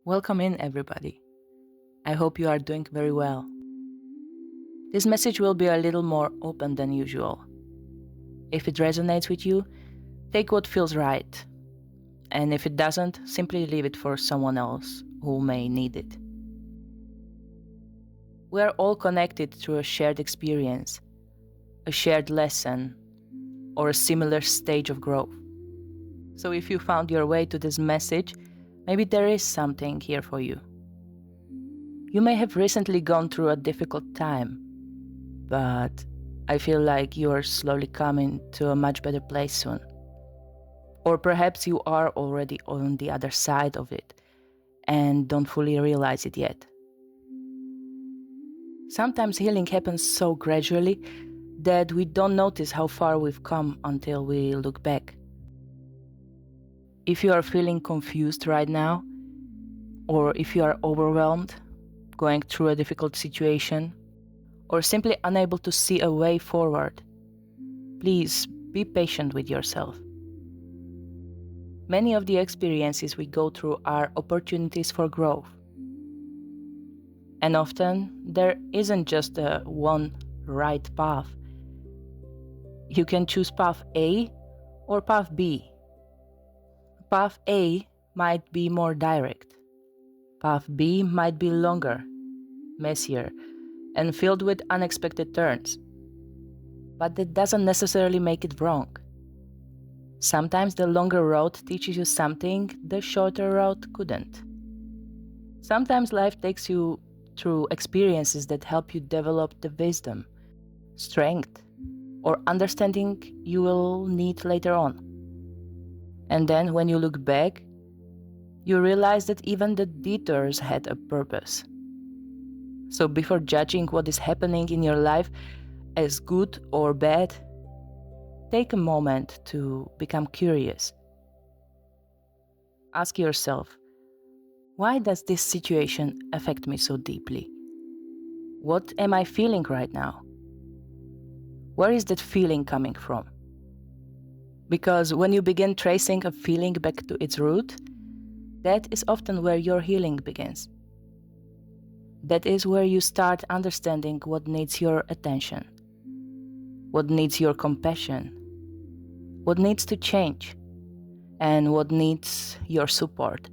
Welcome in, everybody. I hope you are doing very well. This message will be a little more open than usual. If it resonates with you, take what feels right. And if it doesn't, simply leave it for someone else who may need it. We are all connected through a shared experience, a shared lesson, or a similar stage of growth. So if you found your way to this message, maybe there is something here for you. You may have recently gone through a difficult time, but I feel like you're slowly coming to a much better place soon. Or perhaps you are already on the other side of it and don't fully realize it yet. Sometimes healing happens so gradually that we don't notice how far we've come until we look back. If you are feeling confused right now, or if you are overwhelmed, going through a difficult situation, or simply unable to see a way forward, please be patient with yourself. Many of the experiences we go through are opportunities for growth. And often, there isn't just a one right path. You can choose path A or path B. Path A might be more direct. Path B might be longer, messier, and filled with unexpected turns. But that doesn't necessarily make it wrong. Sometimes the longer road teaches you something the shorter road couldn't. Sometimes life takes you through experiences that help you develop the wisdom, strength, or understanding you will need later on. And then when you look back, you realize that even the detours had a purpose. So before judging what is happening in your life as good or bad, take a moment to become curious. Ask yourself, why does this situation affect me so deeply? What am I feeling right now? Where is that feeling coming from? Because when you begin tracing a feeling back to its root, that is often where your healing begins. That is where you start understanding what needs your attention, what needs your compassion, what needs to change, and what needs your support.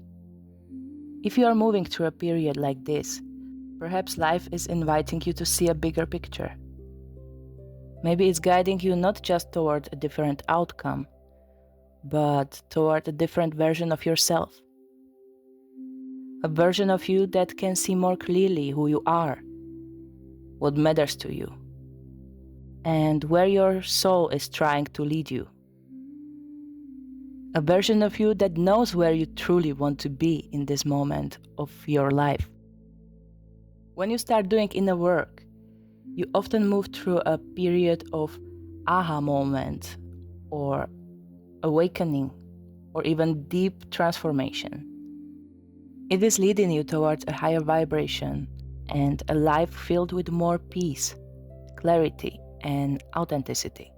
If you are moving through a period like this, perhaps life is inviting you to see a bigger picture. Maybe it's guiding you not just toward a different outcome, but toward a different version of yourself. A version of you that can see more clearly who you are, what matters to you, and where your soul is trying to lead you. A version of you that knows where you truly want to be in this moment of your life. When you start doing inner work, you often move through a period of aha moment, or awakening, or even deep transformation. It is leading you towards a higher vibration and a life filled with more peace, clarity, and authenticity.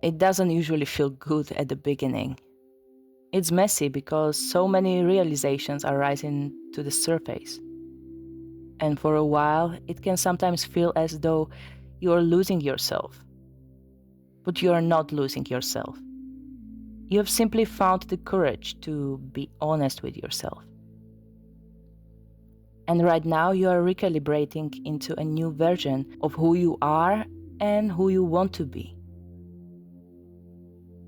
It doesn't usually feel good at the beginning. It's messy because so many realizations are rising to the surface. And for a while, it can sometimes feel as though you are losing yourself. But you are not losing yourself. You have simply found the courage to be honest with yourself. And right now, you are recalibrating into a new version of who you are and who you want to be.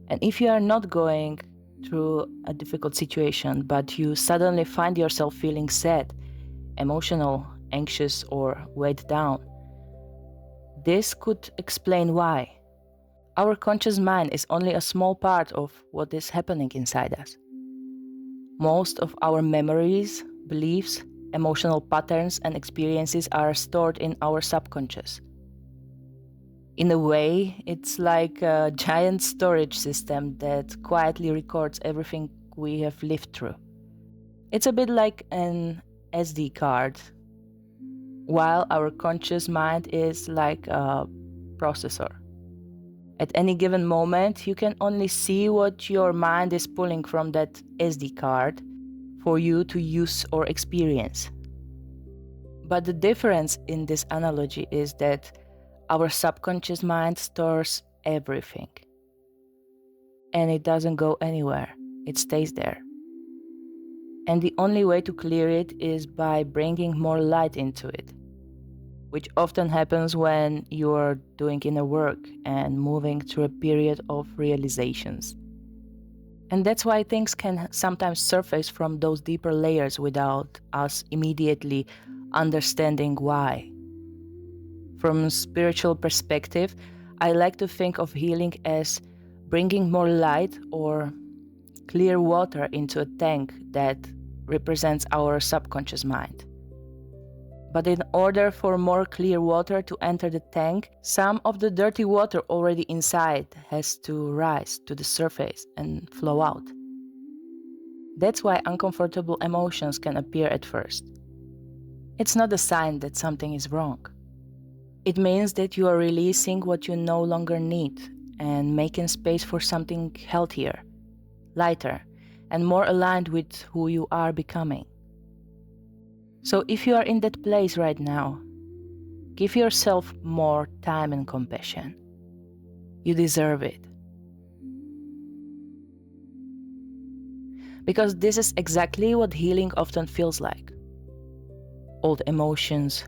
And if you are not going through a difficult situation, but you suddenly find yourself feeling sad, emotional, anxious, or weighed down, this could explain why. Our conscious mind is only a small part of what is happening inside us. Most of our memories, beliefs, emotional patterns, and experiences are stored in our subconscious. In a way, it's like a giant storage system that quietly records everything we have lived through. It's a bit like an SD card, while our conscious mind is like a processor. At any given moment, you can only see what your mind is pulling from that SD card for you to use or experience. But the difference in this analogy is that our subconscious mind stores everything. And it doesn't go anywhere, it stays there. And the only way to clear it is by bringing more light into it, which often happens when you are doing inner work and moving through a period of realizations. And that's why things can sometimes surface from those deeper layers without us immediately understanding why. From a spiritual perspective, I like to think of healing as bringing more light or clear water into a tank that represents our subconscious mind. But in order for more clear water to enter the tank, some of the dirty water already inside has to rise to the surface and flow out. That's why uncomfortable emotions can appear at first. It's not a sign that something is wrong. It means that you are releasing what you no longer need and making space for something healthier, lighter, and more aligned with who you are becoming. So if you are in that place right now, give yourself more time and compassion. You deserve it. Because this is exactly what healing often feels like. Old emotions,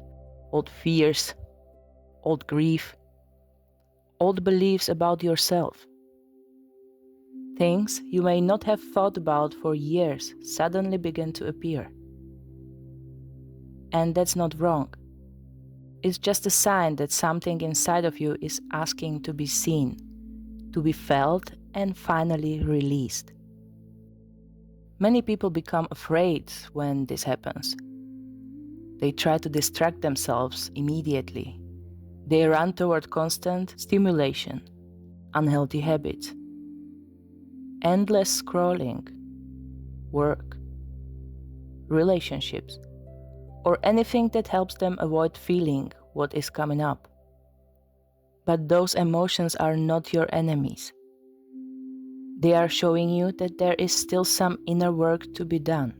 old fears, old grief, old beliefs about yourself. Things you may not have thought about for years suddenly begin to appear. And that's not wrong. It's just a sign that something inside of you is asking to be seen, to be felt, and finally released. Many people become afraid when this happens. They try to distract themselves immediately. They run toward constant stimulation, unhealthy habits, endless scrolling, work, relationships, or anything that helps them avoid feeling what is coming up. But those emotions are not your enemies. They are showing you that there is still some inner work to be done.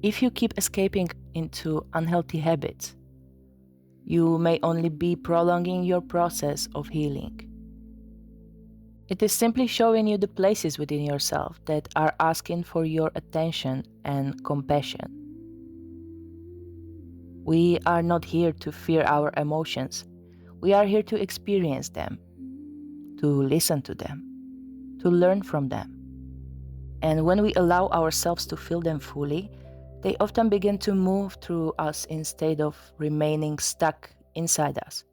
If you keep escaping into unhealthy habits, you may only be prolonging your process of healing. It is simply showing you the places within yourself that are asking for your attention and compassion. We are not here to fear our emotions. We are here to experience them, to listen to them, to learn from them. And when we allow ourselves to feel them fully, they often begin to move through us instead of remaining stuck inside us.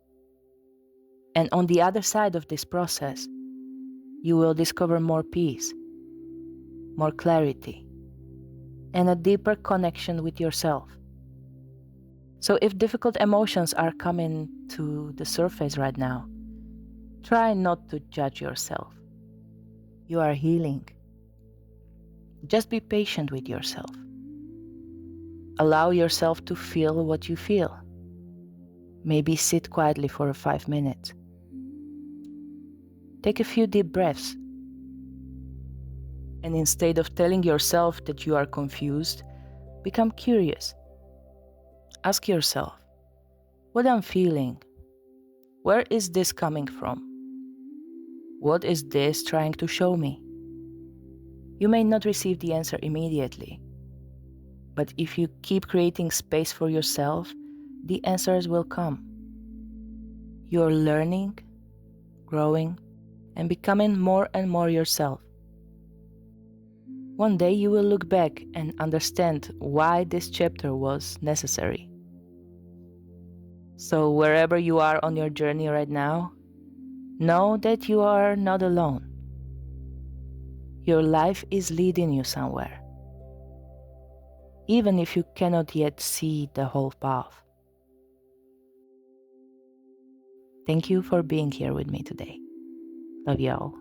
And on the other side of this process, you will discover more peace, more clarity, and a deeper connection with yourself. So if difficult emotions are coming to the surface right now, try not to judge yourself. You are healing. Just be patient with yourself. Allow yourself to feel what you feel. Maybe sit quietly for 5 minutes. Take a few deep breaths. And instead of telling yourself that you are confused, become curious. Ask yourself, what I'm feeling? Where is this coming from? What is this trying to show me? You may not receive the answer immediately, but if you keep creating space for yourself, the answers will come. You're learning, growing, and becoming more and more yourself. One day you will look back and understand why this chapter was necessary. So wherever you are on your journey right now, know that you are not alone. Your life is leading you somewhere, even if you cannot yet see the whole path. Thank you for being here with me today. Love you all.